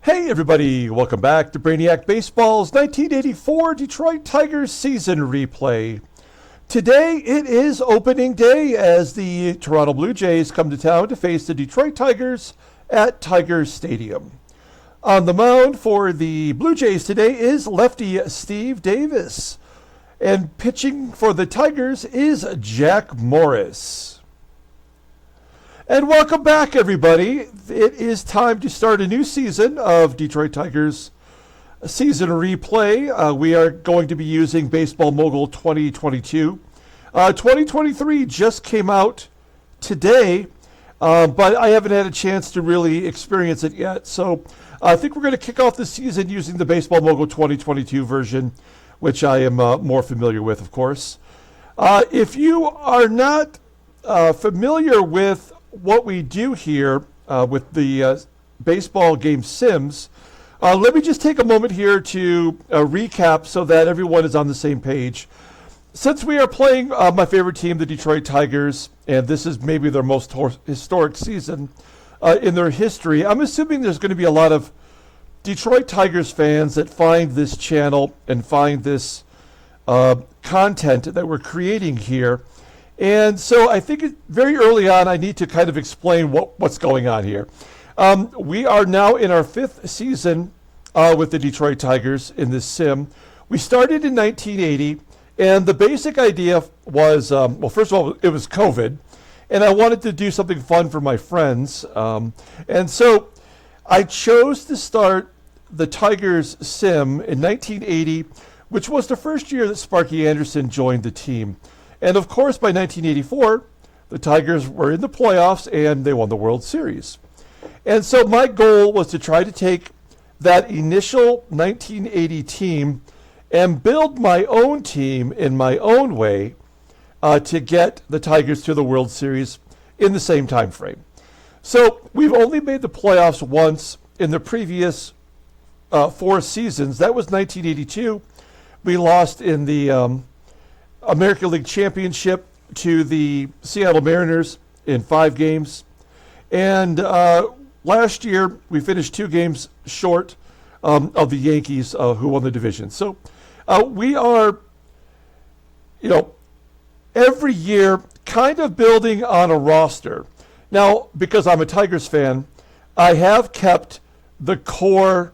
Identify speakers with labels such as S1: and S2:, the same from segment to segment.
S1: Hey everybody, welcome back to Brainiac Baseball's 1984 Detroit Tigers season replay. Today it is opening day as the Toronto Blue Jays come to town to face the Detroit Tigers at Tigers Stadium. On the mound for the Blue Jays today is lefty Steve Davis. And pitching for the Tigers is Jack Morris. And welcome back, everybody. It is time to start a new season of Detroit Tigers season replay. We are going to be using Baseball Mogul 2022. 2023 just came out today, but I haven't had a chance to really experience it yet. So I think we're going to kick off the season using the Baseball Mogul 2022 version, which I am more familiar with, of course. If you are not familiar with what we do here with the baseball game sims, let me just take a moment here to recap so that everyone is on the same page. Since we are playing my favorite team, the Detroit Tigers, and this is maybe their most historic season in their history, I'm assuming there's going to be a lot of Detroit Tigers fans that find this channel and find this content that we're creating here. And so I think very early on, I need to kind of explain what's going on here. We are now in our fifth season with the Detroit Tigers in this sim. We started in 1980, and the basic idea was, well, first of all, it was COVID, and I wanted to do something fun for my friends. And so I chose to start the Tigers sim in 1980, which was the first year that Sparky Anderson joined the team. And of course, by 1984, the Tigers were in the playoffs and they won the World Series. And so my goal was to try to take that initial 1980 team and build my own team in my own way to get the Tigers to the World Series in the same time frame. So we've only made the playoffs once in the previous 4 seasons. That was 1982. We lost in the American League Championship to the Seattle Mariners in 5 games. And last year, we finished 2 games short of the Yankees, who won the division. So we are, every year kind of building on a roster. Now, because I'm a Tigers fan, I have kept the core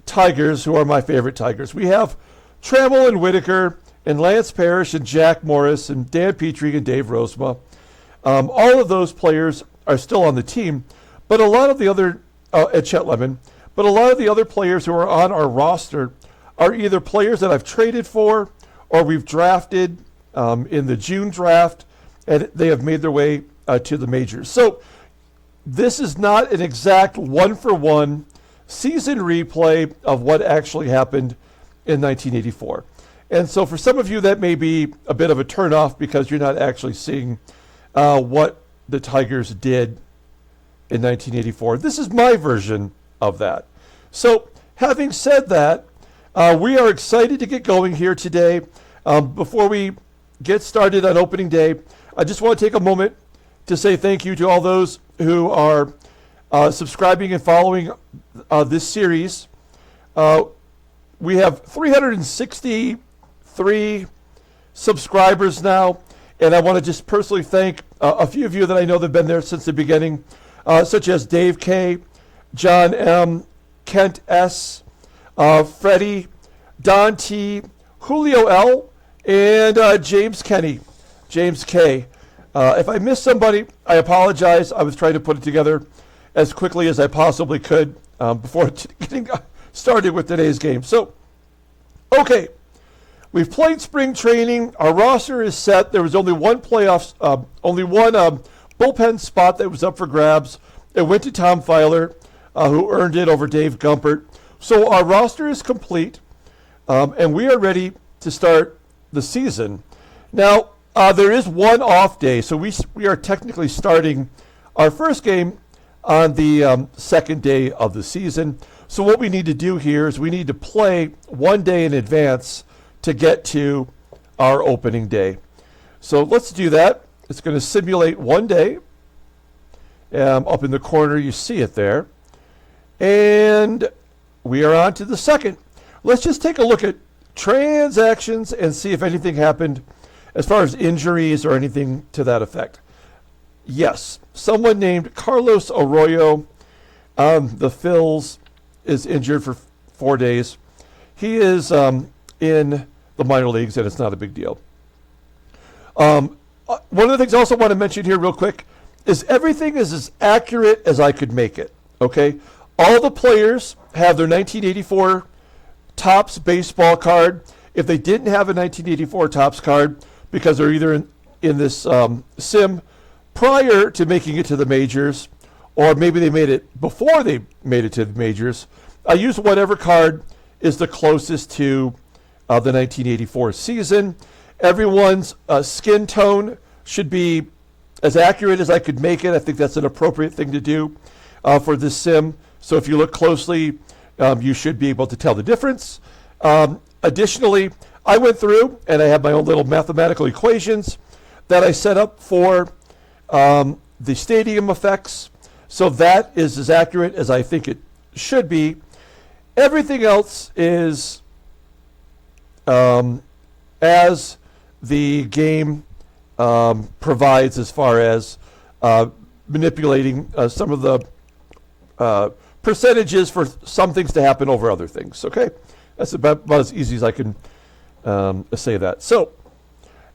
S1: Tigers, who are my favorite Tigers. We have TRAMMELL and WHITAKER, and Lance Parrish and Jack Morris and Dan Petrie and Dave Rosema. All of those players are still on the team, but a lot of the other, and Chet Lemon, but a lot of the other players who are on our roster are either players that I've traded for or we've drafted in the June draft, and they have made their way to the majors. So this is not an exact one-for-one season replay of what actually happened in 1984. And so for some of you, that may be a bit of a turnoff because you're not actually seeing what the Tigers did in 1984. This is my version of that. So having said that, we are excited to get going here today. Before we get started on opening day, I just want to take a moment to say thank you to all those who are subscribing and following this series. We have 363 subscribers now, and I want to just personally thank a few of you that I know that have been there since the beginning, such as Dave K, John M, Kent S, Freddie, Don T, Julio L, and James Kenny, James K. If I missed somebody, I apologize. I was trying to put it together as quickly as I possibly could before getting started with today's game. So, okay. We've played spring training. Our roster is set. There was only one bullpen spot that was up for grabs. It went to Tom Filer, who earned it over Dave Gumpert. So our roster is complete, and we are ready to start the season. Now, there is one off day, so we are technically starting our first game on the second day of the season. So what we need to do here is we need to play one day in advance to get to our opening day. So let's do that. It's going to simulate one day. Up in the corner, you see it there. And we are on to the second. Let's just take a look at transactions and see if anything happened as far as injuries or anything to that effect. Yes, someone named Carlos Arroyo, the Phils, is injured for 4 days. He is in the minor leagues, and it's not a big deal. One of the things I also want to mention here real quick is everything is as accurate as I could make it, okay? All the players have their 1984 Topps baseball card. If they didn't have a 1984 Topps card because they're either in this sim prior to making it to the majors, or maybe they made it before they made it to the majors, I use whatever card is the closest to the 1984 season. Everyone's skin tone should be as accurate as I could make it. I think that's an appropriate thing to do for this sim. So if you look closely, you should be able to tell the difference. Additionally, I went through and I have my own little mathematical equations that I set up for the stadium effects. So that is as accurate as I think it should be. Everything else is as the game provides as far as manipulating some of the percentages for some things to happen over other things. Okay, that's about as easy as I can say that. So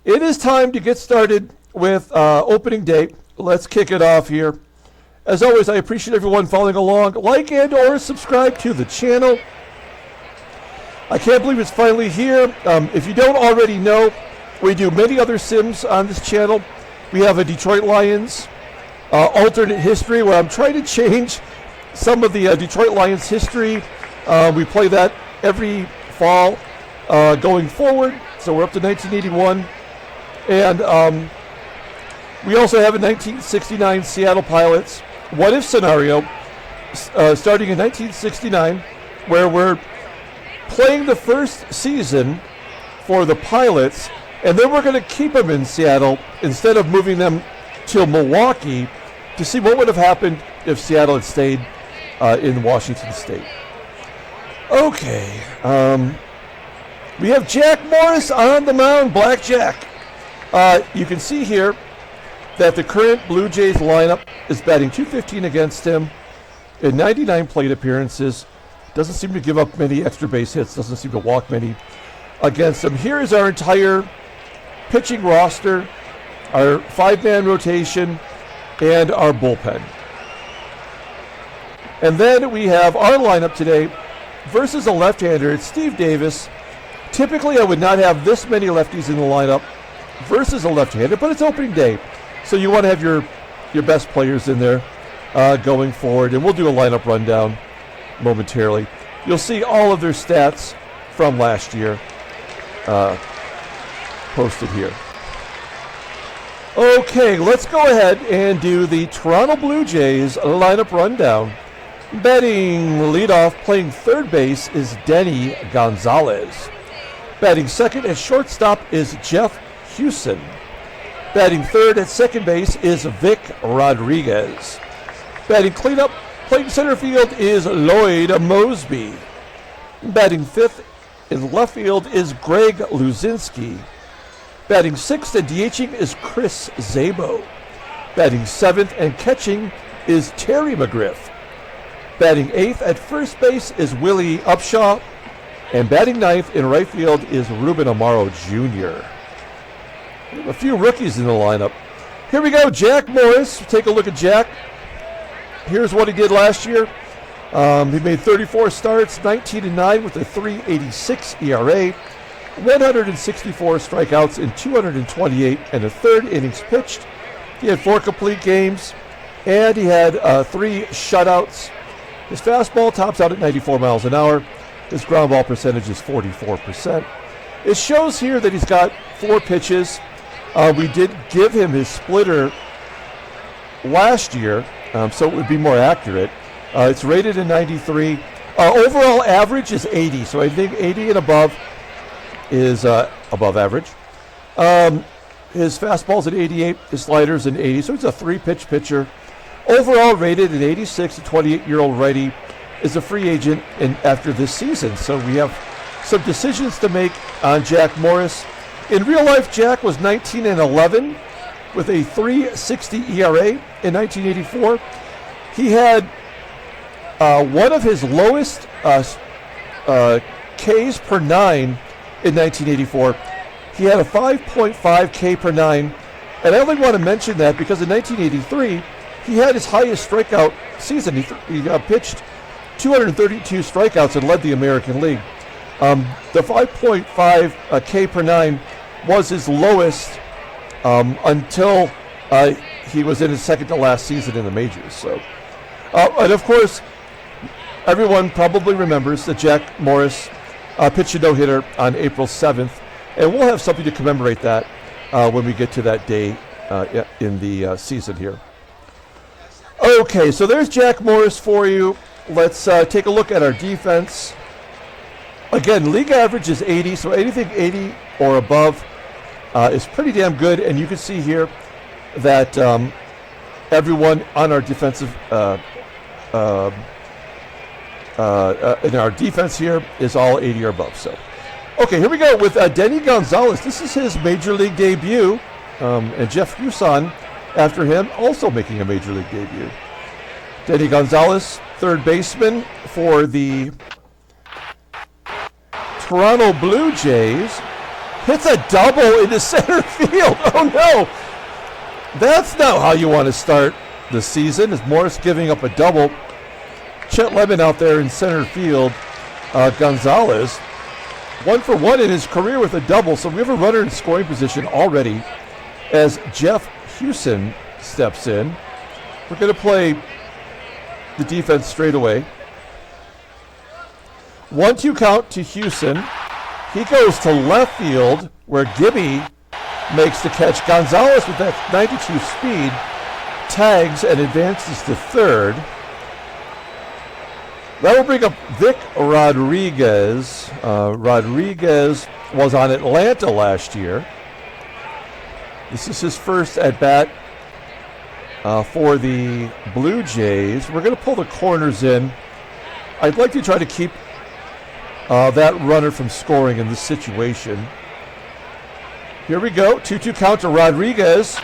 S1: it is time to get started with opening day. Let's kick it off here. As always, I appreciate everyone following along. Like and or subscribe to the channel. I can't believe it's finally here. If you don't already know, we do many other sims on this channel. We have a Detroit Lions alternate history where I'm trying to change some of the Detroit Lions history. We play that every fall going forward. So we're up to 1981. And we also have a 1969 Seattle Pilots what-if scenario starting in 1969 where we're playing the first season for the Pilots, and then we're going to keep them in Seattle instead of moving them to Milwaukee to see what would have happened if Seattle had stayed in Washington State. Okay. We have Jack Morris on the mound, Blackjack. You can see here that the current Blue Jays lineup is batting .215 against him in 99 plate appearances. Doesn't seem to give up many extra base hits, doesn't seem to walk many against him. Here is our entire pitching roster, our 5-man rotation, and our bullpen. And then we have our lineup today versus a left-hander. It's Steve Davis. Typically, I would not have this many lefties in the lineup versus a left-hander, but it's opening day. So you want to have your best players in there going forward. And we'll do a lineup rundown momentarily. You'll see all of their stats from last year posted here. Okay, let's go ahead and do the Toronto Blue Jays lineup rundown. Batting leadoff, playing third base, is Denny Gonzalez. Batting second at shortstop is Jeff HUSON. Batting third at second base is Vic Rodriguez. Batting cleanup, playing center field is Lloyd MOSEBY. Batting fifth in left field is Greg LUZINSKI. Batting sixth and DHing is Chris Szabo. Batting seventh and catching is Terry McGriff. Batting eighth at first base is Willie UPSHAW. And batting ninth in right field is Ruben AMARO Jr. A few rookies in the lineup. Here we go, Jack Morris. Take a look at Jack. Here's what he did last year. He made 34 starts, 19-9 with a 3.86 ERA, 164 strikeouts in 228 and a third innings pitched. He had 4 complete games, and he had 3 shutouts. His fastball tops out at 94 miles an hour. His ground ball percentage is 44%. It shows here that he's got 4 pitches. We did give him his splitter last year, so it would be more accurate. It's rated in 93. Overall average is 80, so I think 80 and above is above average. His fastball's at 88, his slider's at 80, so he's a 3-pitch pitcher. Overall rated an 86, a 28-year-old righty, is a free agent after this season. So we have some decisions to make on Jack Morris. In real life, Jack was 19-11 with a 3.60 ERA in 1984. He had one of his lowest Ks per 9 in 1984. He had a 5.5 K per 9. And I only want to mention that because in 1983, he had his highest strikeout season. He pitched 232 strikeouts and led the American League. The 5.5 K per 9 was his lowest until he was in his second to last season in the majors. So, and of course, everyone probably remembers that Jack Morris pitched a no-hitter on April 7th, and we'll have something to commemorate that when we get to that day in the season here. Okay, so there's Jack Morris for you. Let's take a look at our defense. Again, league average is 80, so anything 80 or above is pretty damn good. And you can see here that everyone on our defensive in our defense here is all 80 or above. So, okay, here we go with Denny Gonzalez. This is his major league debut, and Jeff HUSON after him also making a major league debut. Denny Gonzalez, third baseman for the Toronto Blue Jays, hits a double into center field. Oh no! That's not how you want to start the season, as Morris giving up a double. Chet out there in center field. Gonzalez, 1 for 1 in his career with a double. So we have a runner in scoring position already as Jeff HUSON steps in. We're going to play the defense straight away. 1-2 count to HUSON. He goes to left field where Gibby makes the catch. Gonzalez with that 92 speed tags and advances to third. That will bring up Vic Rodriguez. Rodriguez was on Atlanta last year. This is his first at-bat for the Blue Jays. We're going to pull the corners in. I'd like to try to keep that runner from scoring in this situation. Here we go. 2-2 count to Rodriguez.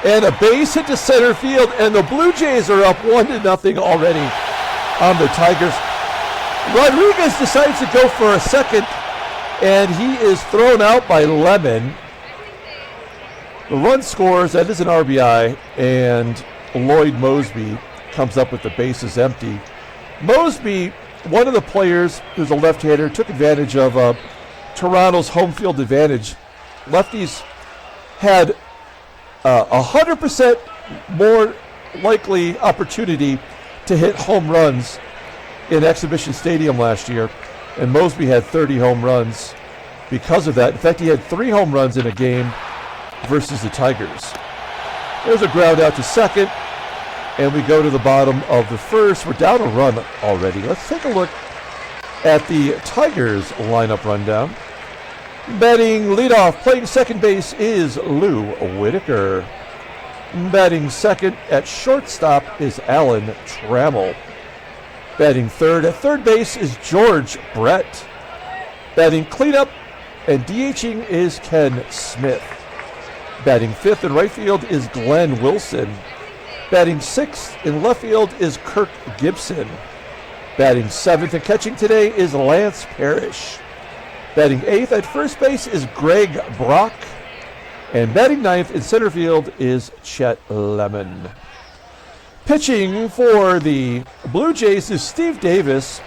S1: And a base hit to center field, and the Blue Jays are up 1-0 already on the Tigers. Rodriguez decides to go for a second, and he is thrown out by Lemon. The run scores, that is an RBI, and Lloyd Moseby comes up with the bases empty. Moseby, one of the players who's a left-hander, took advantage of Toronto's home field advantage. Lefties had 100% more likely opportunity to hit home runs in Exhibition Stadium last year, and Moseby had 30 home runs because of that. In fact, he had 3 home runs in a game versus the Tigers. There's a ground out to second, and we go to the bottom of the first. We're down a run already. Let's take a look at the Tigers lineup rundown. Batting leadoff, playing second base is Lou Whitaker. Batting second at shortstop is Alan Trammell. Batting third at third base is George Brett. Batting cleanup and DHing is Ken Smith. Batting fifth in right field is Glenn Wilson. Batting sixth in left field is Kirk Gibson. Batting seventh and catching today is Lance Parrish. Batting eighth at first base is Greg Brock. And batting ninth in center field is Chet Lemon. Pitching for the Blue Jays is Steve Davis.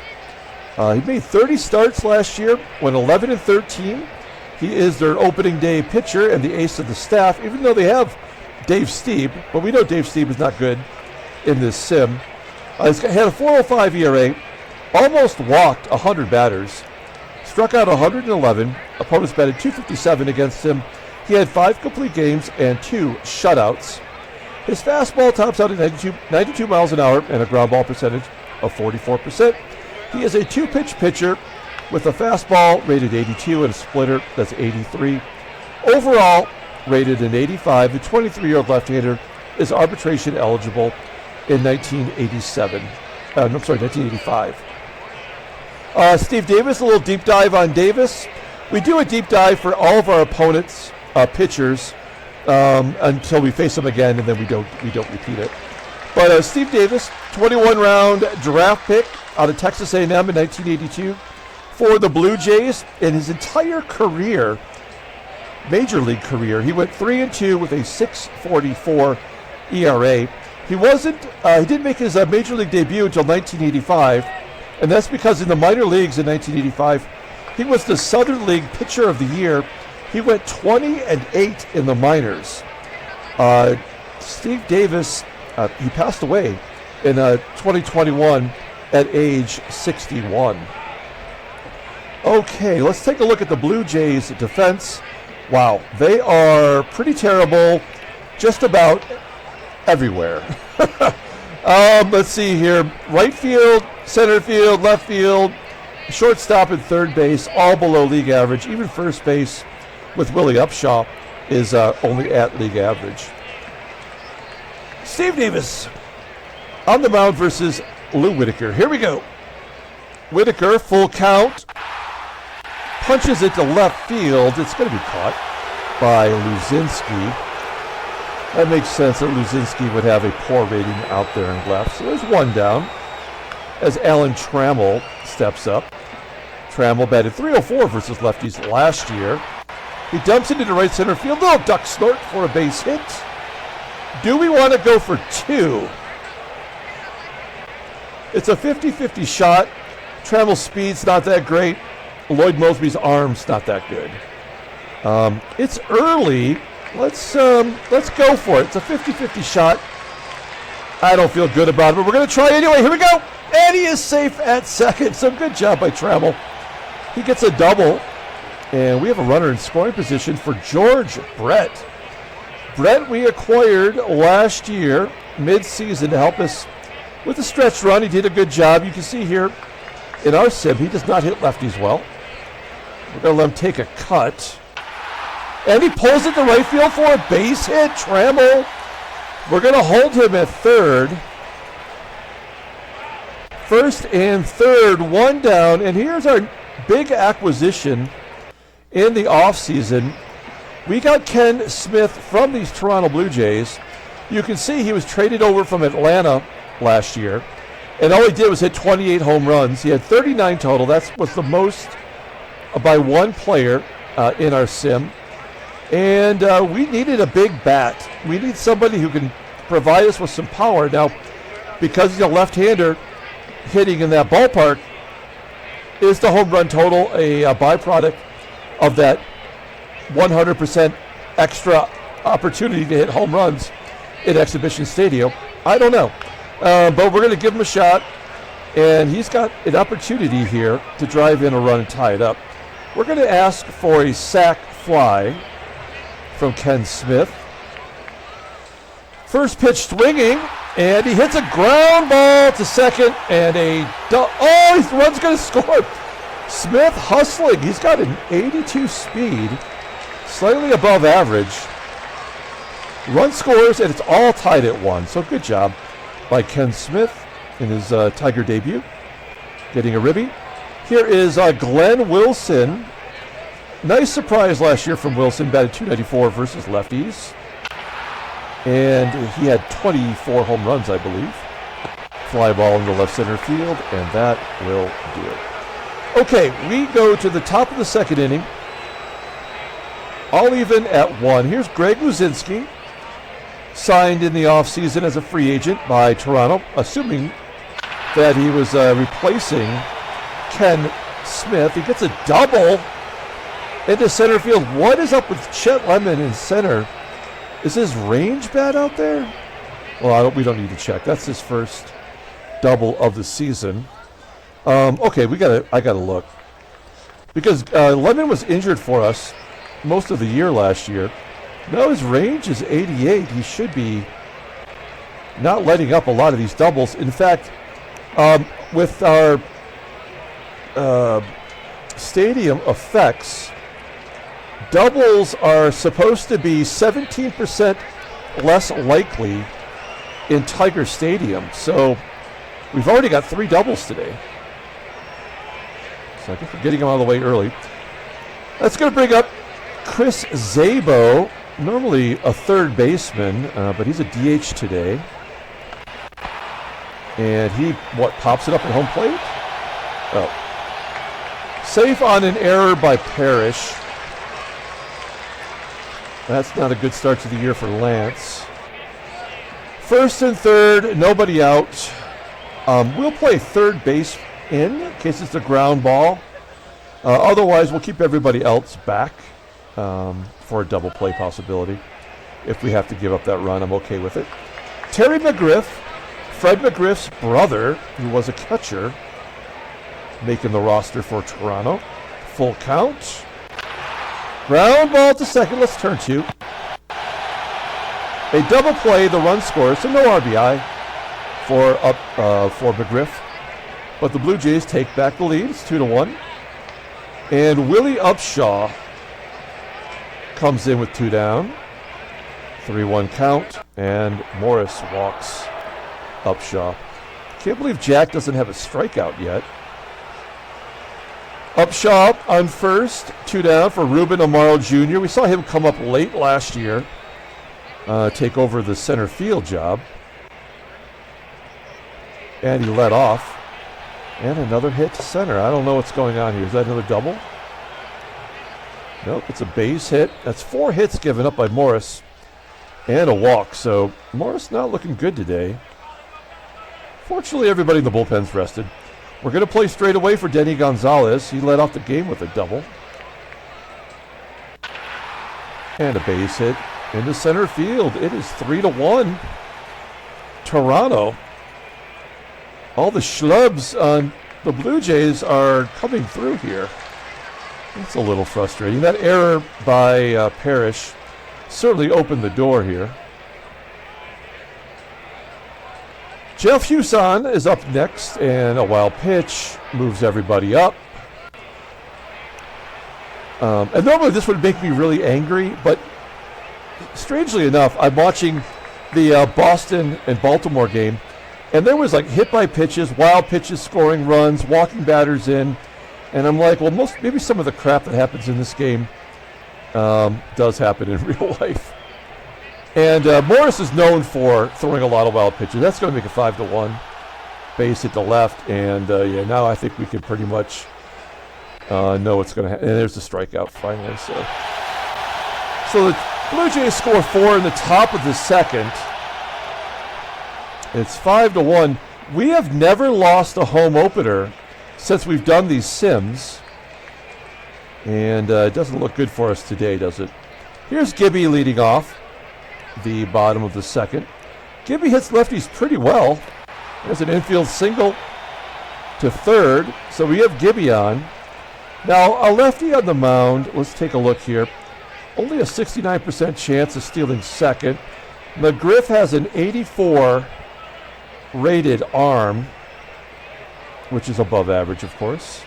S1: He made 30 starts last year, went 11-13. He is their opening day pitcher and the ace of the staff, even though they have Dave Stieb. But we know Dave Stieb is not good in this sim. He's had a 4.05 ERA, almost walked 100 batters, struck out 111. Opponents batted .257 against him. He had 5 complete games and 2 shutouts. His fastball tops out at 92 miles an hour and a ground ball percentage of 44%. He is a 2-pitch pitcher with a fastball rated 82 and a splitter that's 83. Overall, rated an 85, the 23-year-old left-hander is arbitration eligible in 1987. I'm sorry, 1985. Steve Davis, a little deep dive on Davis. We do a deep dive for all of our opponents' pitchers until we face them again, and then we don't repeat it. But Steve Davis, 21-round draft pick out of Texas A&M in 1982 for the Blue Jays. In his entire career, major league career, he went 3-2 with a 6.44 ERA. He didn't make his major league debut until 1985, and that's because in the minor leagues in 1985, he was the Southern League Pitcher of the Year. He went 20-8 in the minors. Steve Davis, he passed away in 2021 at age 61. Okay, let's take a look at the Blue Jays defense. Wow, they are pretty terrible just about everywhere. Let's see here. Right field, center field, left field, shortstop and third base, all below league average. Even first base with Willie UPSHAW is only at league average. Steve Davis on the mound versus Lou Whitaker. Here we go. Whitaker, full count. Punches it to left field. It's going to be caught by LUZINSKI. That makes sense that LUZINSKI would have a poor rating out there in left. So there's one down as Alan Trammell steps up. Trammell batted .304 versus lefties last year. He dumps it into right center field. Little duck snort for a base hit. Do we want to go for two? It's a 50-50 shot. Trammell's speed's not that great. Lloyd Moseby's arm's not that good. It's early. Let's go for it. It's a 50-50 shot. I don't feel good about it, but we're going to try anyway. Here we go. And he is safe at second. So good job by Trammell. He gets a double. And we have a runner in scoring position for George Brett. Brett we acquired last year, mid-season, to help us with the stretch run. He did a good job. You can see here in our sim, he does not hit lefties well. We're going to let him take a cut. And he pulls it to right field for a base hit. Trammell. We're going to hold him at third. First and third, one down. And here's our big acquisition in the offseason. We got Ken Smith from these Toronto Blue Jays. You can see he was traded over from Atlanta last year. And all he did was hit 28 home runs. He had 39 total. That was the most by one player in our sim. And we needed a big bat. We need somebody who can provide us with some power. Now, because he's a left-hander, hitting in that ballpark, is the home run total a byproduct of that 100% extra opportunity to hit home runs in Exhibition Stadium? I don't know. But we're going to give him a shot. And he's got an opportunity here to drive in a run and tie it up. We're going to ask for a sac fly from Ken Smith. First pitch swinging, and he hits a ground ball to second, and his run's going to score. Smith hustling. He's got an 82 speed, slightly above average. Run scores, and it's all tied at one. So good job by Ken Smith in his Tiger debut, getting a ribby. Here is Glenn Wilson. Nice surprise last year from Wilson, batted .294 versus lefties. And he had 24 home runs, I believe. Fly ball into left center field, and that will do it. Okay, we go to the top of the second inning. All even at one. Here's Greg LUZINSKI, signed in the offseason as a free agent by Toronto, assuming that he was replacing Ken Smith. He gets a double into center field. What is up with Chet Lemon in center? Is his range bad out there? Well, we don't need to check. That's his first double of the season. Okay, I gotta look, because Lemon was injured for us most of the year last year. Now his range is 88. He should be not letting up a lot of these doubles. In fact, with our stadium effects, doubles are supposed to be 17% less likely in Tiger Stadium. So We've already got 3 doubles today. So I guess we're getting them out of the way early. That's going to bring up Chris SABO, normally a third baseman, but he's a DH today. And he, pops it up at home plate? Oh. Safe on an error by PARRISH. That's not a good start to the year for Lance. First and third, nobody out. We'll play third base in case it's a ground ball. Otherwise, we'll keep everybody else back for a double play possibility. If we have to give up that run, I'm okay with it. Terry McGRIFF, Fred McGriff's brother, who was a catcher, making the roster for Toronto. Full count. Ground ball to second. Let's turn 2. A double play, the run scores, so no RBI for McGriff. But the Blue Jays take back the lead. It's 2-1. And Willie UPSHAW comes in with 2 down. 3-1 count. And Morris walks UPSHAW. Can't believe Jack doesn't have a strikeout yet. UPSHAW on first. 2 down for Ruben AMARO Jr. We saw him come up late last year. Take over the center field job. And he led off. And another hit to center. I don't know what's going on here. Is that another double? Nope, it's a base hit. That's 4 hits given up by Morris. And a walk. So Morris not looking good today. Fortunately, everybody in the bullpen's rested. We're going to play straight away for Denny Gonzalez. He led off the game with a double. And a base hit into center field. It is 3-1. Toronto. All the schlubs on the Blue Jays are coming through here. It's a little frustrating. That error by PARRISH certainly opened the door here. Jeff HUSON is up next, and a wild pitch moves everybody up. And normally this would make me really angry, but strangely enough, I'm watching the Boston and Baltimore game, and there was like hit by pitches, wild pitches scoring runs, walking batters in, and I'm like, well, maybe some of the crap that happens in this game does happen in real life. And Morris is known for throwing a lot of wild pitches. That's going to make it 5-1. Base hit to left, and yeah, now I think we can pretty much know what's going to happen. And there's the strikeout finally. So the Blue Jays score 4 in the top of the second. It's 5-1. We have never lost a home opener since we've done these sims. And it doesn't look good for us today, does it? Here's Gibby leading off the bottom of the second. Gibby hits lefties pretty well. There's an infield single to third. So we have Gibby on. Now, a lefty on the mound. Let's take a look here. Only a 69% chance of stealing second. McGriff has an 84 rated arm, which is above average, of course.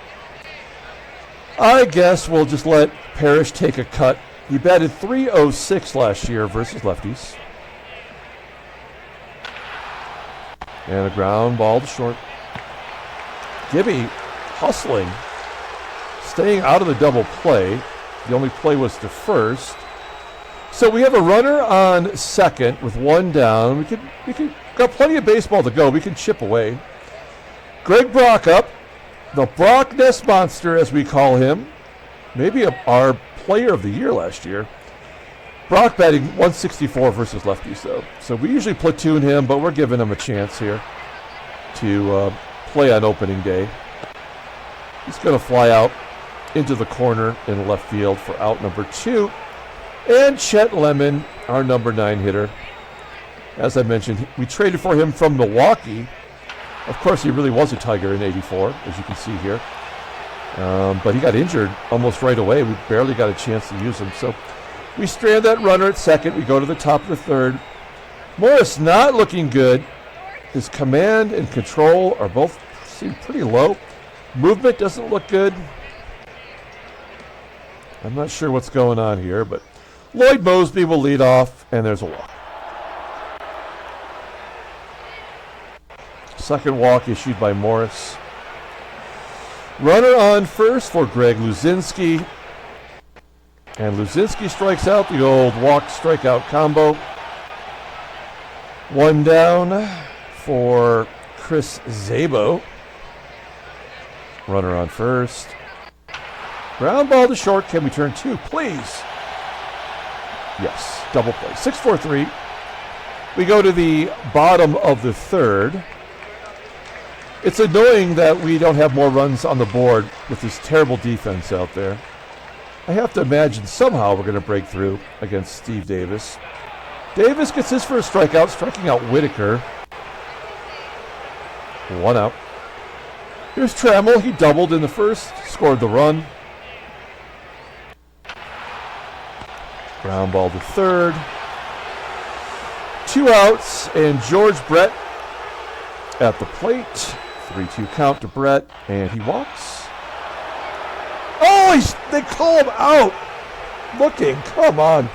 S1: I guess we'll just let PARRISH take a cut. He batted .306 last year versus lefties. And a ground ball to short. Gibby hustling, staying out of the double play. The only play was to first. So we have a runner on second with 1 down. We can got plenty of baseball to go. We can chip away. Greg Brock up. The Brock Nest Monster, as we call him. Maybe our player of the year last year. Brock batting 164 versus lefties, though. So we usually platoon him, but we're giving him a chance here to play on opening day. He's going to fly out into the corner in left field for out number 2. And Chet Lemon, our number 9 hitter. As I mentioned, we traded for him from Milwaukee. Of course, he really was a Tiger in '84, as you can see here. But he got injured almost right away. We barely got a chance to use him. So we strand that runner at second. We go to the top of the third. Morris not looking good. His command and control are both seem pretty low. Movement doesn't look good. I'm not sure what's going on here, but Lloyd Moseby will lead off, and there's a walk. Second walk issued by Morris. Runner on first for Greg LUZINSKI. And LUZINSKI strikes out, the old walk-strikeout combo. One down for Chris SABO. Runner on first. Ground ball to short. Can we turn two, please? Yes, double play. 6-4-3. We go to the bottom of the third. It's annoying that we don't have more runs on the board with this terrible defense out there. I have to imagine somehow we're going to break through against Steve Davis. Davis gets his first strikeout, striking out WHITAKER. One out. Here's Trammell. He doubled in the first, scored the run. Ground ball to third. 2 outs, and George Brett at the plate. 3-2 count to Brett, and he walks. Oh, they call him out. Looking, come on.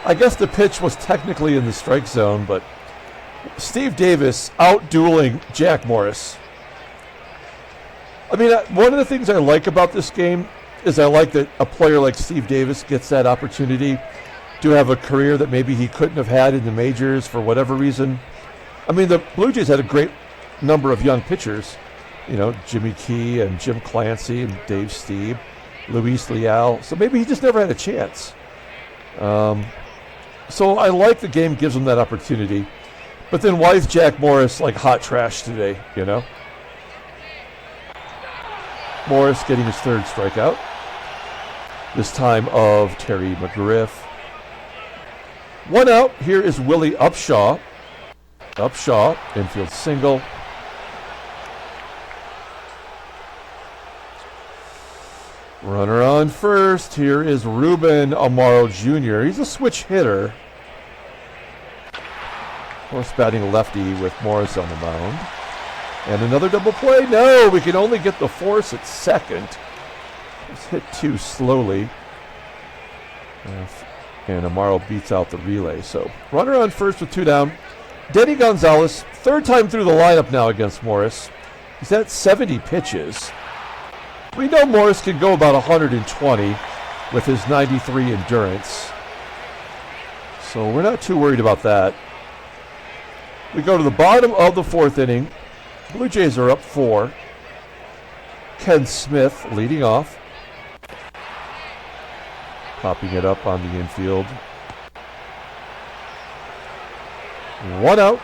S1: I guess the pitch was technically in the strike zone, but Steve Davis out-dueling Jack Morris. I mean, one of the things I like about this game is I like that a player like Steve Davis gets that opportunity to have a career that maybe he couldn't have had in the majors for whatever reason. I mean, the Blue Jays had a great number of young pitchers. You know, Jimmy Key and Jim Clancy and Dave Stieb, Luis Leal. So maybe he just never had a chance. So I like the game gives him that opportunity. But then why is Jack Morris like hot trash today, you know? Morris getting his third strikeout. This time of Terry McGriff. 1 out. Here is Willie UPSHAW. UPSHAW, infield single. Runner on first. Here is Ruben AMARO Jr. He's a switch hitter. Morris batting lefty with Morris on the mound. And another double play. No, we can only get the force at second. It's hit too slowly. And AMARO beats out the relay. So runner on first with 2 down. Denny Gonzalez, third time through the lineup now against Morris. He's at 70 pitches. We know Morris can go about 120 with his 93 endurance. So we're not too worried about that. We go to the bottom of the fourth inning. Blue Jays are up 4. Ken Smith leading off. Popping it up on the infield. 1 out.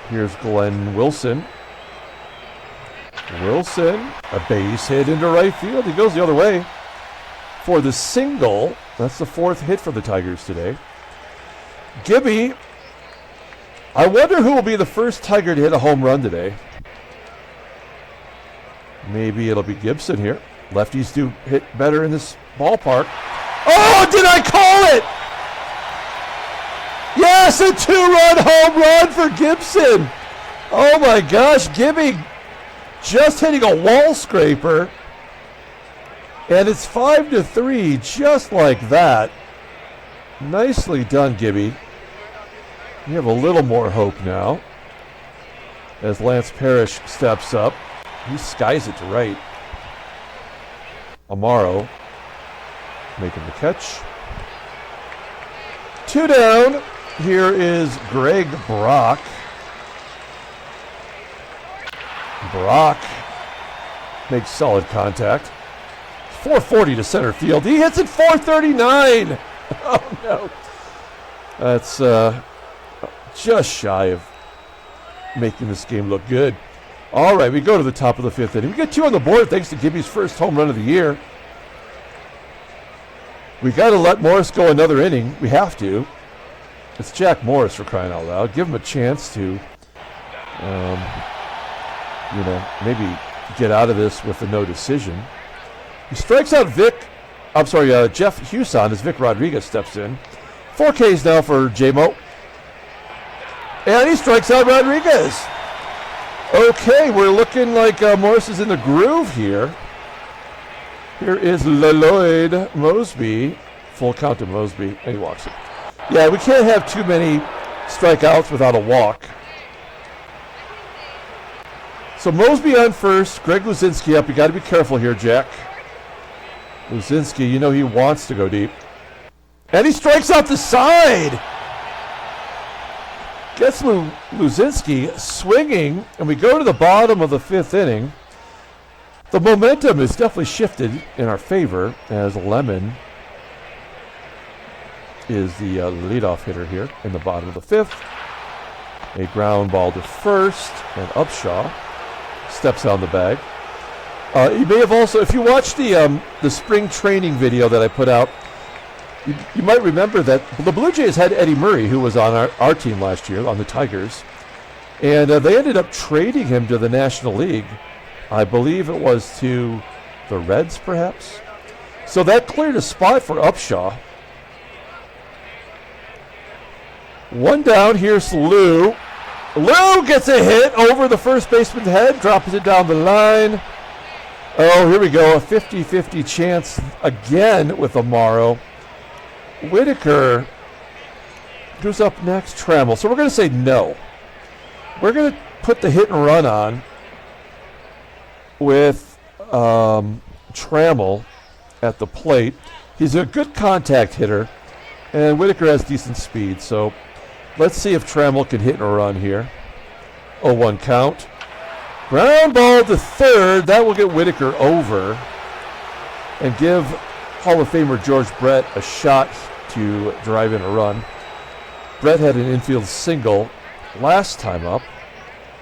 S1: Here's Glenn Wilson. Wilson, a base hit into right field. He goes the other way for the single. That's the 4th hit for the Tigers today. Gibby. I wonder who will be the first Tiger to hit a home run today. Maybe it'll be Gibson here. Lefties do hit better in this ballpark. Oh, did I call it? Yes, a 2-run home run for Gibson. Oh my gosh, Gibby just hitting a wall scraper. And it's 5-3, just like that. Nicely done, Gibby. You have a little more hope now as Lance Parrish steps up. He skies it to right. AMARO making the catch. 2 down. Here is Greg Brock. Brock makes solid contact. 440 to center field. He hits it 439. Oh, no. That's just shy of making this game look good. All right, we go to the top of the 5th inning. We get 2 on the board thanks to Gibby's first home run of the year. We got to let Morris go another inning. We have to. It's Jack Morris, for crying out loud. Give him a chance to, maybe get out of this with a no decision. He strikes out Jeff HUSON as Vic Rodriguez steps in. 4 Ks now for J-Mo. And he strikes out Rodriguez. Okay, we're looking like Morris is in the groove here. Here is Lloyd MOSEBY. Full count to MOSEBY, and he walks it. Yeah, we can't have too many strikeouts without a walk. So Moseby on first, Greg LUZINSKI up. You got to be careful here, Jack. LUZINSKI, you know he wants to go deep. And he strikes out the side. Gets LUZINSKI swinging, and we go to the bottom of the 5th inning. The momentum is definitely shifted in our favor as Lemon is the leadoff hitter here in the bottom of the 5th. A ground ball to first, and UPSHAW steps on the bag. You may have also, if you watch the spring training video that I put out, you might remember that the Blue Jays had Eddie Murray, who was on our team last year, on the Tigers. And they ended up trading him to the National League. I believe it was to the Reds, perhaps. So that cleared a spot for UPSHAW. One down, here's Lou. Lou gets a hit over the first baseman's head, drops it down the line. Oh, here we go, a 50-50 chance again with AMARO. WHITAKER, who's up next? TRAMMELL. So we're going to say no. We're going to put the hit and run on with TRAMMELL at the plate. He's a good contact hitter, and WHITAKER has decent speed. So let's see if TRAMMELL can hit and run here. 0-1 count. Ground ball to third. That will get WHITAKER over and give Hall of Famer George Brett a shot to drive in a run. Brett had an infield single last time up.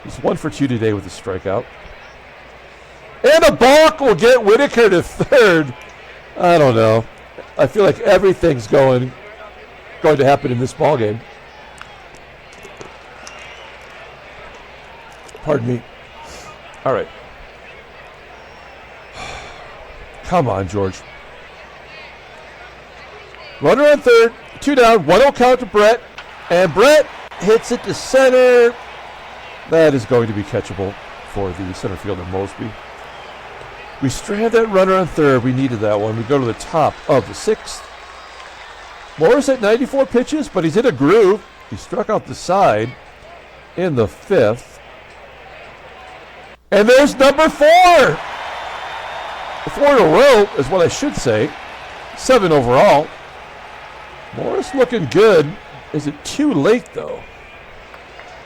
S1: He's 1 for 2 today with a strikeout. And a balk will get WHITAKER to third. I don't know. I feel like everything's going to happen in this ballgame. Pardon me. All right. Come on, George. Runner on third, 2 down, 1-0 count to Brett, and Brett hits it to center. That is going to be catchable for the center fielder Moseby. We strand that runner on third. We needed that one. We go to the top of the 6th. Morris at 94 pitches, but he's in a groove. He struck out the side in the 5th. And there's number 4. 4 in a row is what I should say. 7 overall. Morris looking good. Is it too late, though?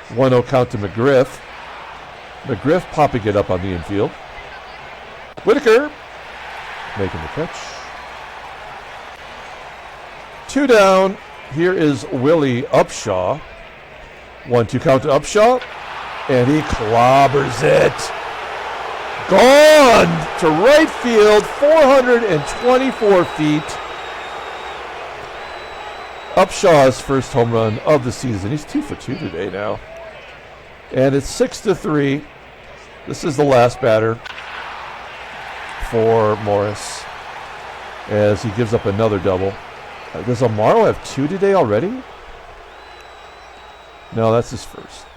S1: 1-0 count to McGRIFF. McGRIFF popping it up on the infield. WHITAKER making the catch. 2 down. Here is Willie UPSHAW. 1-2 count to UPSHAW. And he clobbers it. Gone to right field, 424 feet. UPSHAW's first home run of the season. He's 2 for 2 today now. And it's 6-3. This is the last batter for Morris as he gives up another double. Does AMARO have 2 today already? No, that's his first.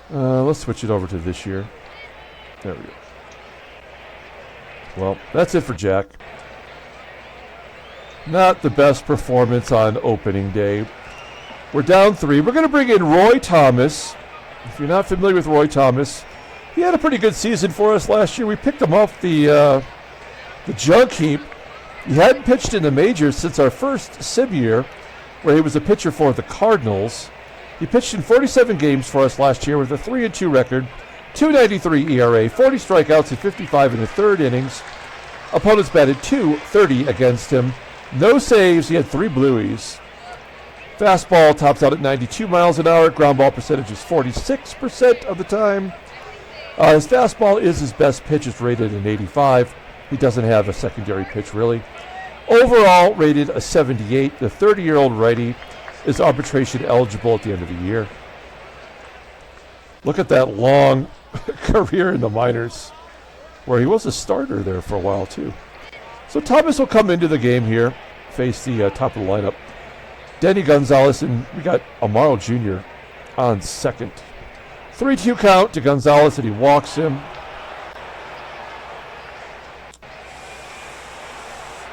S1: Let's switch it over to this year. There we go. Well, that's it for Jack. Not the best performance on opening day. We're down 3. We're going to bring in Roy Thomas. If you're not familiar with Roy Thomas, he had a pretty good season for us last year. We picked him off the junk heap. He hadn't pitched in the majors since our first sim year, where he was a pitcher for the Cardinals. He pitched in 47 games for us last year with a 3-2 record, 2.93 ERA, 40 strikeouts, and 55 in the 3rd innings. Opponents batted .230 against him. No saves. He had 3 blueys. Fastball tops out at 92 miles an hour. Ground ball percentage is 46% of the time. His fastball is his best pitch. It's rated an 85. He doesn't have a secondary pitch, really. Overall, rated a 78. The 30-year-old righty is arbitration eligible at the end of the year. Look at that long career in the minors, where he was a starter there for a while, too. So Thomas will come into the game here, face the top of the lineup. Denny, Gonzalez, and we got AMARO Jr. on second. 3-2 count to Gonzalez, and he walks him.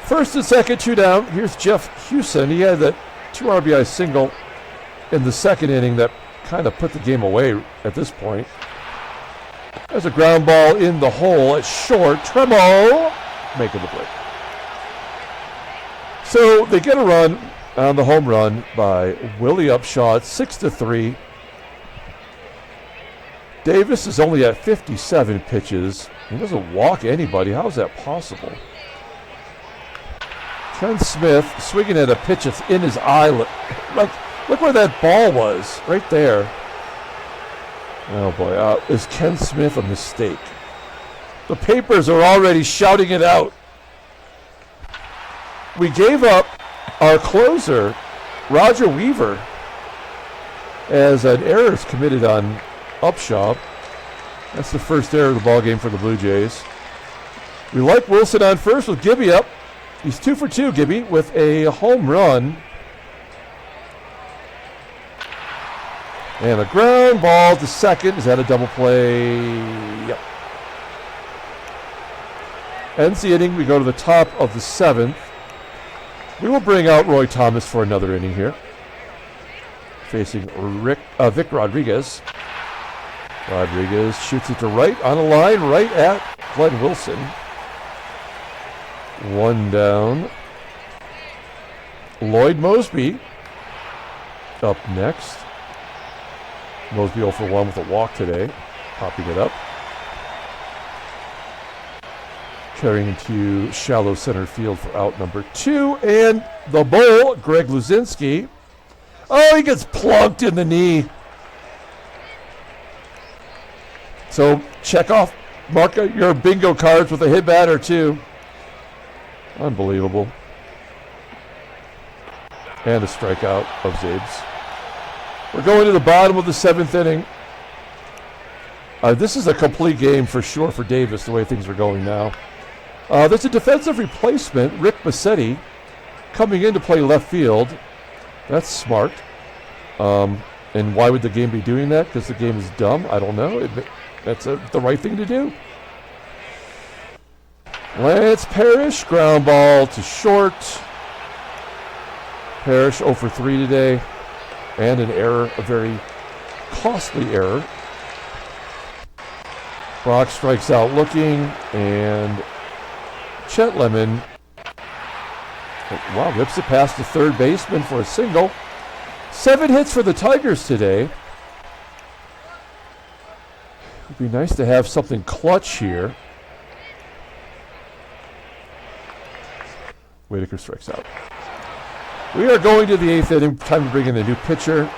S1: First and second, 2 down. Here's Jeff HUSON. He had that 2 RBI single in the 2nd inning that kind of put the game away at this point. There's a ground ball in the hole at short. TRAMMELL making the play. So they get a run on the home run by Willie UPSHAW at 6-3. Davis is only at 57 pitches. He doesn't walk anybody. How is that possible? Ken Smith swinging at a pitch that's in his eye. Look where that ball was, right there. Oh boy, is Ken Smith a mistake? The papers are already shouting it out. We gave up our closer, Roger Weaver, as an error is committed on UPSHAW. That's the first error of the ball game for the Blue Jays. We like Wilson on first with Gibby up. He's 2 for 2, Gibby, with a home run. And a ground ball to second. Is that a double play? Yep. Ends the inning. We go to the top of the 7th. We will bring out Roy Thomas for another inning here. Facing Vic Rodriguez. Rodriguez shoots it to right on a line right at Glenn Wilson. 1 down. Lloyd Moseby up next. Moseby 0 for 1 with a walk today. Popping it up. Carrying into shallow center field for out number 2. And the bull, Greg LUZINSKI. Oh, he gets plunked in the knee. So check off, mark your bingo cards with a hit batter too. Unbelievable. And a strikeout of Zabes. We're going to the bottom of the 7th inning. This is a complete game for sure for Davis, the way things are going now. There's a defensive replacement, Rick Massetti, coming in to play left field. That's smart. And why would the game be doing that? Because the game is dumb? I don't know. That's the right thing to do. Lance Parrish, ground ball to short. Parrish 0 for 3 today. And an error, a very costly error. Brock strikes out looking, and Chet Lemon, wow, rips it past the third baseman for a single. 7 hits for the Tigers today. It would be nice to have something clutch here. Whitaker strikes out. We are going to the 8th inning. Time to bring in a new pitcher.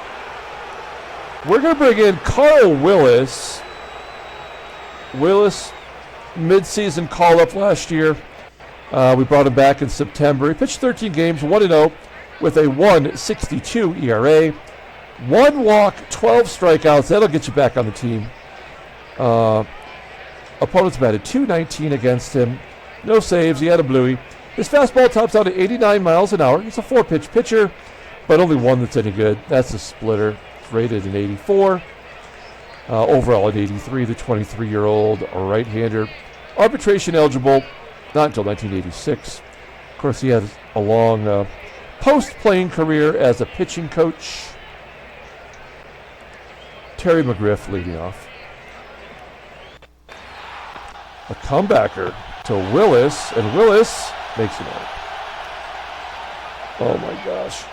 S1: We're going to bring in Carl Willis. Willis, mid-season call-up last year. We brought him back in September. He pitched 13 games, 1-0, with a 1.62 ERA. 1 walk, 12 strikeouts. That'll get you back on the team. Opponents batted .219 against him. No saves. He had a bluey. His fastball tops out at 89 miles an hour. He's a 4-pitch pitcher, but only one that's any good. That's a splitter. It's rated an 84. Overall at 83, the 23-year-old right-hander. Arbitration eligible, not until 1986. Of course, he has a long post-playing career as a pitching coach. Terry McGriff leading off. A comebacker to Willis, and Willis makes it out. Oh my gosh.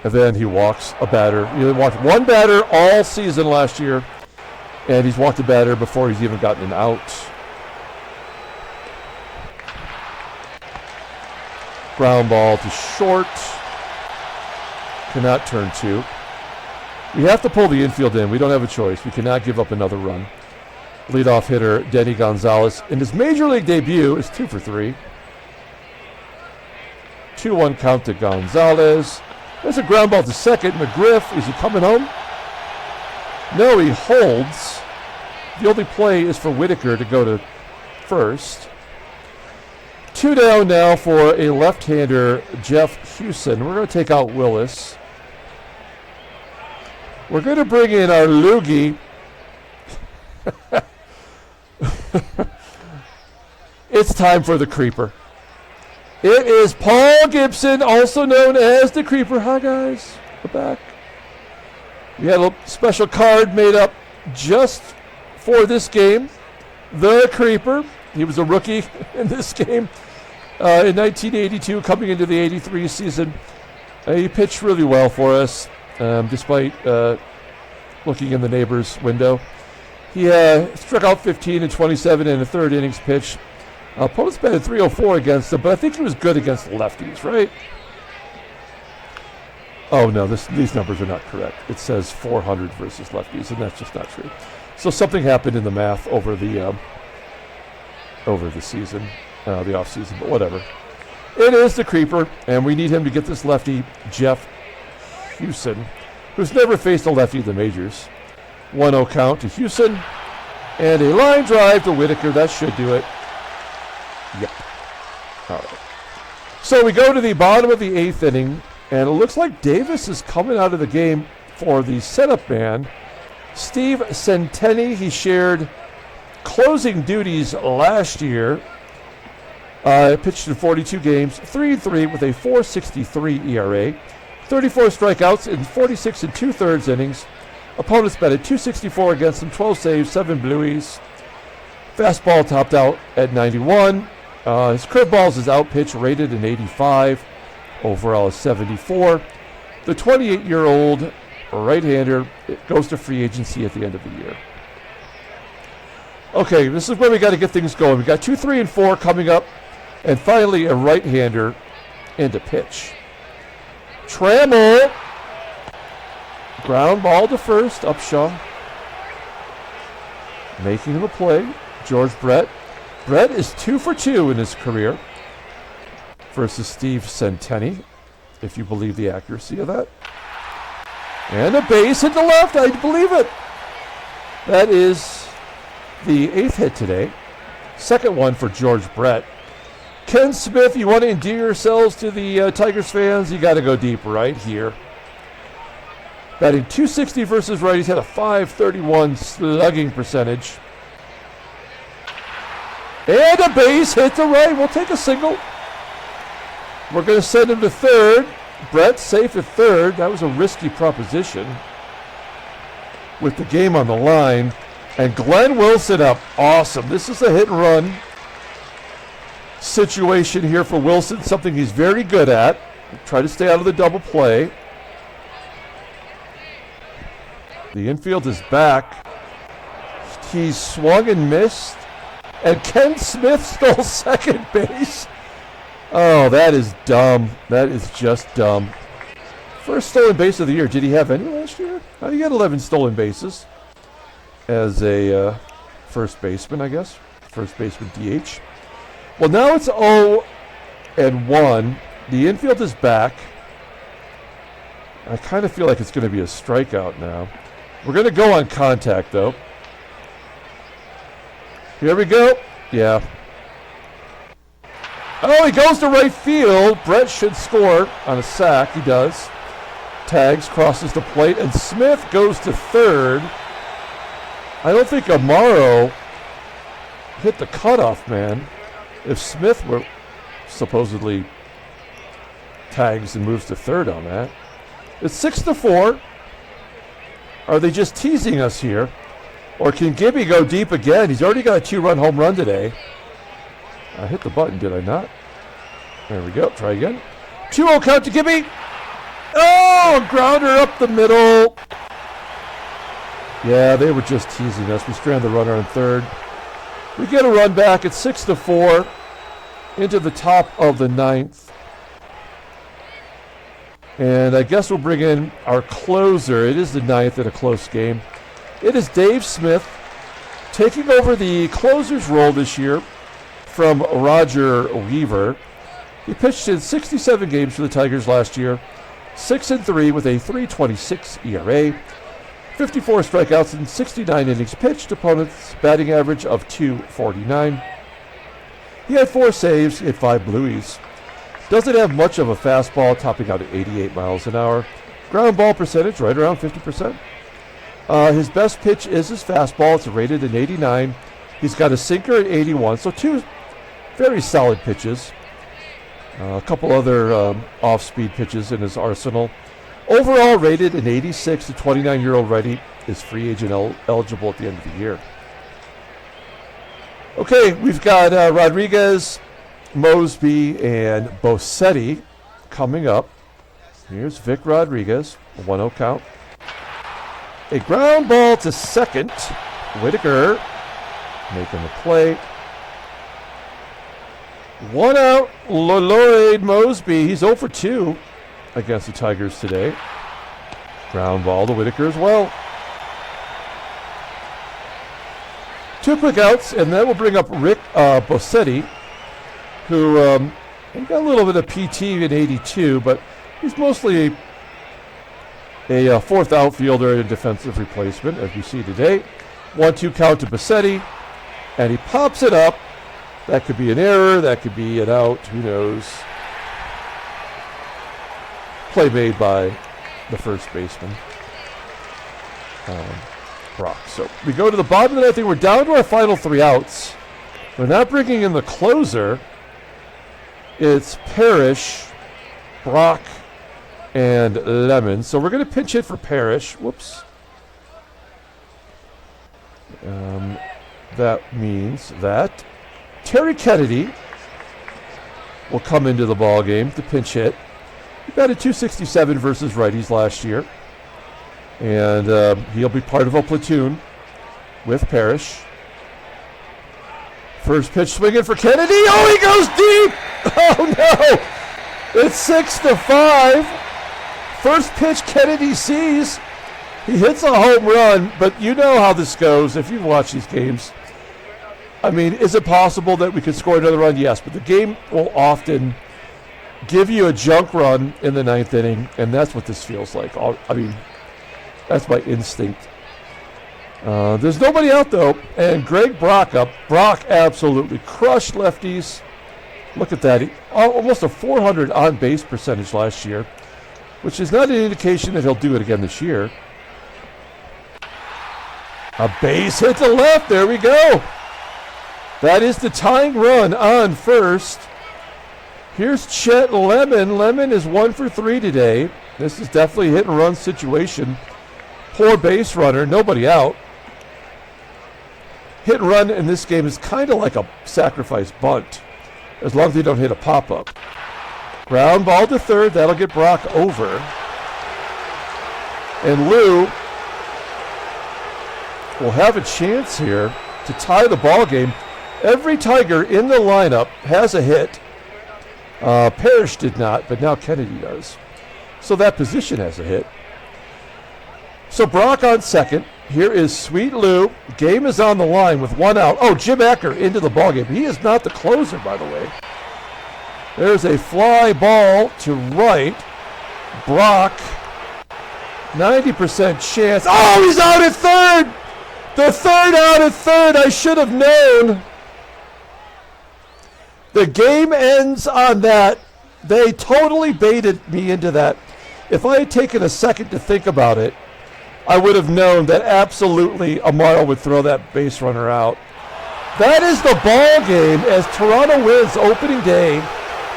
S1: And then he walks a batter. He walked one batter all season last year, and he's walked a batter before he's even gotten an out. Ground ball to short. Cannot turn 2. We have to pull the infield in. We don't have a choice. We cannot give up another run. Leadoff hitter Denny Gonzalez in his major league debut is 2 for 3. 2-1 count to Gonzalez. There's a ground ball to second. McGriff, is he coming home? No, he holds. The only play is for Whitaker to go to first. 2 down now for a left-hander, Jeff HUSON. We're going to take out Willis. We're going to bring in our loogie. It's time for the creeper. It is Paul Gibson, also known as the Creeper. Hi, guys. We're back. We had a special card made up just for this game. The Creeper. He was a rookie in this game in 1982, coming into the 83 season. He pitched really well for us, despite looking in the neighbor's window. He struck out 15 and 27 in the third innings pitch. Opponents batted 304 against him, but I think he was good against the lefties, right? Oh, no, these numbers are not correct. It says 400 versus lefties, and that's just not true. So something happened in the math over the season, the off season, but whatever. It is the Creeper, and we need him to get this lefty, Jeff HUSON, who's never faced a lefty in the majors. 1-0 count to HUSON, and a line drive to Whitaker. That should do it. Yep. All right. So we go to the bottom of the 8th inning, and it looks like Davis is coming out of the game for the setup man. Steve Centeni, he shared closing duties last year. Pitched in 42 games, 3-3 with a 4.63 ERA, 34 strikeouts in 46 and 2/3 innings. Opponents batted .264 against him, 12 saves, 7 blueys. Fastball topped out at 91. His curveballs is out pitch rated an 85. Overall is 74. The 28-year-old right-hander goes to free agency at the end of the year. Okay, this is where we got to get things going. We got 2, 3, and 4 coming up, and finally a right-hander into pitch. Trammell, ground ball to first, UPSHAW. Making the play, George Brett. Brett is 2 for 2 in his career versus Steve Centeni, if you believe the accuracy of that. And a base hit the left, I believe it. That is the 8th hit today. Second one for George Brett. Ken Smith, you want to endear yourselves to the Tigers fans? You got to go deep right here. Batting .260 versus righties, had a .531 slugging percentage. And a base hit to right. We'll take a single. We're going to send him to third. Brett safe at third. That was a risky proposition with the game on the line. And Glenn Wilson up. Awesome. This is a hit and run situation here for Wilson, something he's very good at. Try to stay out of the double play. The infield is back. He swung and missed. And Ken Smith stole second base. Oh, that is dumb. That is just dumb. First stolen base of the year. Did he have any last year? Oh, he had 11 stolen bases as a first baseman, I guess. First baseman DH. Well, now it's 0-1. The infield is back. I kind of feel like it's going to be a strikeout now. We're going to go on contact, though. Here we go. Yeah. Oh, he goes to right field. Brett should score on a sack. He does. Tags, crosses the plate, and Smith goes to third. I don't think AMARO hit the cutoff, man. If Smith were supposedly tags and moves to third on that. It's 6-4. Are they just teasing us here? Or can Gibby go deep again? He's already got a 2-run home run today. I hit the button, did I not? There we go. Try again. 2-0 count to Gibby. Oh, grounder up the middle. Yeah, they were just teasing us. We strand the runner on third. We get a run back at 6-4 into the top of the 9th. And I guess we'll bring in our closer. It is the 9th in a close game. It is Dave Smith taking over the closer's role this year from Roger Weaver. He pitched in 67 games for the Tigers last year, 6-3 with a .326 ERA, 54 strikeouts in 69 innings pitched, opponent's batting average of .249. He had 4 saves, he had 5 blueys. Doesn't have much of a fastball, topping out at 88 miles an hour. Ground ball percentage right around 50%. His best pitch is his fastball. It's rated an 89. He's got a sinker at 81, so 2 very solid pitches. A couple other off-speed pitches in his arsenal. Overall rated an 86. The 29-year-old righty is free agent eligible at the end of the year. Okay, we've got Rodriguez, Moseby, and Bosetti coming up. Here's Vic Rodriguez, a 1-0 count. A ground ball to second. Whitaker making the play. 1 out, Lloyd Moseby. He's 0 for 2 against the Tigers today. Ground ball to Whitaker as well. 2 quick outs, and that will bring up Rick Bosetti, who he got a little bit of PT in 82, but he's mostly a fourth outfielder and a defensive replacement, as we see today. 1-2 count to Bosetti, and he pops it up. That could be an error. That could be an out. Who knows? Play made by the first baseman, Brock. So we go to the bottom of the ninth. I think we're down to our final 3 outs. We're not bringing in the closer. It's Parrish, Brock, and Lemon. So we're going to pinch hit for Parrish. Whoops. That means that Terry Kennedy will come into the ball game to pinch hit. He batted .267 versus righties last year, and he'll be part of a platoon with Parrish. First pitch swinging for Kennedy. Oh, he goes deep. Oh no! It's 6-5. First pitch Kennedy sees. He hits a home run, but you know how this goes if you've watched these games. I mean, is it possible that we could score another run? Yes, but the game will often give you a junk run in the 9th inning, and that's what this feels like. I mean, that's my instinct. There's nobody out, though, and Greg Brock up. Brock absolutely crushed lefties. Look at that. Almost a .400 on-base percentage last year, which is not an indication that he'll do it again this year. A base hit to left. There we go. That is the tying run on first. Here's Chet Lemon. Lemon is 1 for 3 today. This is definitely a hit and run situation. Poor base runner, nobody out. Hit and run in this game is kind of like a sacrifice bunt, as long as they don't hit a pop-up. Ground ball to third, that'll get Brock over. And Lou will have a chance here to tie the ball game. Every Tiger in the lineup has a hit. Parrish did not, but now Kennedy does. So that position has a hit. So Brock on second. Here is Sweet Lou. Game is on the line with 1 out. Oh, Jim Ecker into the ballgame. He is not the closer, by the way. There's a fly ball to right. Brock, 90% chance. Oh, he's out at third! The third out at third. I should have known. The game ends on that. They totally baited me into that. If I had taken a second to think about it, I would have known that absolutely AMARO would throw that base runner out. That is the ball game as Toronto wins opening day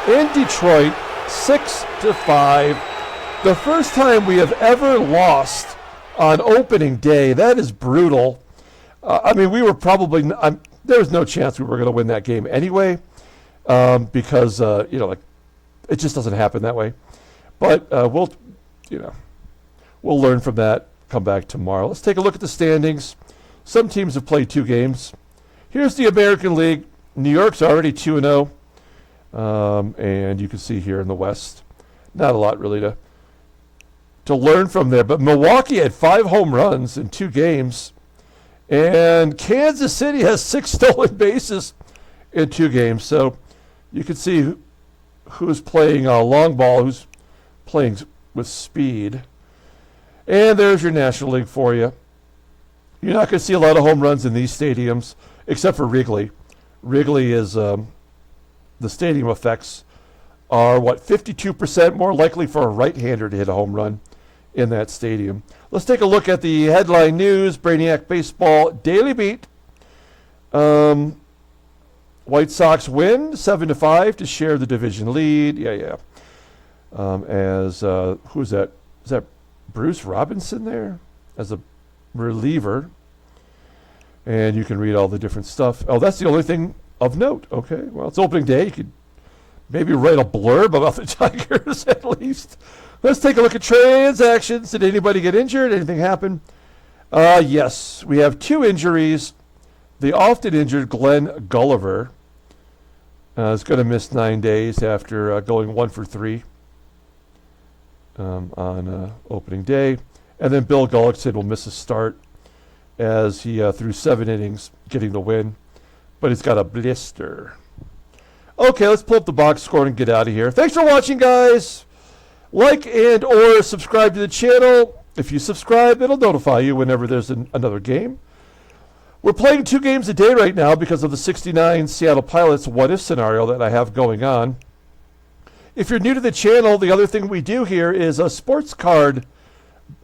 S1: in Detroit, 6-5. The first time we have ever lost on opening day. That is brutal. I mean, we were probably there was no chance we were going to win that game anyway. Because it just doesn't happen that way. But we'll learn from that. Come back tomorrow. Let's take a look at the standings. Some teams have played 2 games. Here's the American League. New York's already 2-0, and you can see here in the West, not a lot really to learn from there. But Milwaukee had 5 home runs in 2 games, and Kansas City has 6 stolen bases in 2 games. So you can see who's playing long ball, who's playing with speed. And there's your National League for you. You're not going to see a lot of home runs in these stadiums, except for Wrigley. Wrigley is, the stadium effects are, 52% more likely for a right-hander to hit a home run in that stadium. Let's take a look at the headline news, Brainiac Baseball Daily Beat. What White Sox win 7-5 to share the division lead. Yeah. Who's that? Is that Bruce Robinson there as a reliever? And you can read all the different stuff. Oh, that's the only thing of note. Okay, well, it's opening day. You could maybe write a blurb about the Tigers at least. Let's take a look at transactions. Did anybody get injured? Anything happen? Yes, we have 2 injuries. The often injured Glenn Gulliver is going to miss 9 days after going 1 for 3 on opening day. And then Bill Gullickson will miss a start as he threw 7 innings getting the win. But he's got a blister. Okay, let's pull up the box score and get out of here. Thanks for watching, guys. Like and or subscribe to the channel. If you subscribe, it'll notify you whenever there's another game. We're playing 2 games a day right now because of the 69 Seattle Pilots what-if scenario that I have going on. If you're new to the channel, the other thing we do here is a sports card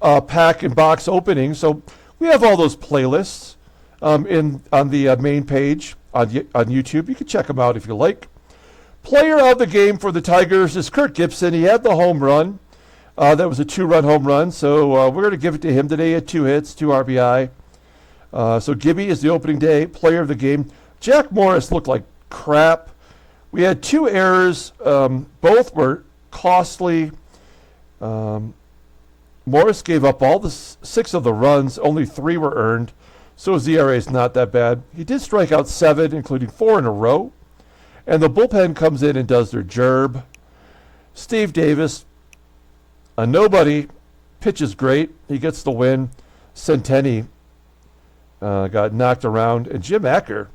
S1: pack and box opening. So we have all those playlists on the main page on YouTube. You can check them out if you like. Player of the game for the Tigers is Kirk Gibson. He had the home run. That was a 2-run home run. So we're going to give it to him today. He had 2 hits, 2 RBI. So Gibby is the opening day player of the game. Jack Morris looked like crap. We had 2 errors. Both were costly. Morris gave up all the 6 of the runs. Only 3 were earned. So his ERA is not that bad. He did strike out 7, including 4 in a row. And the bullpen comes in and does their gerb. Steve Davis, a nobody, pitches great. He gets the win. Centenny got knocked around. And Jim Acker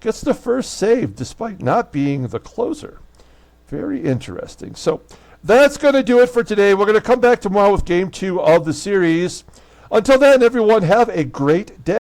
S1: gets the first save despite not being the closer. Very interesting. So that's going to do it for today. We're going to come back tomorrow with Game 2 of the series. Until then, everyone, have a great day.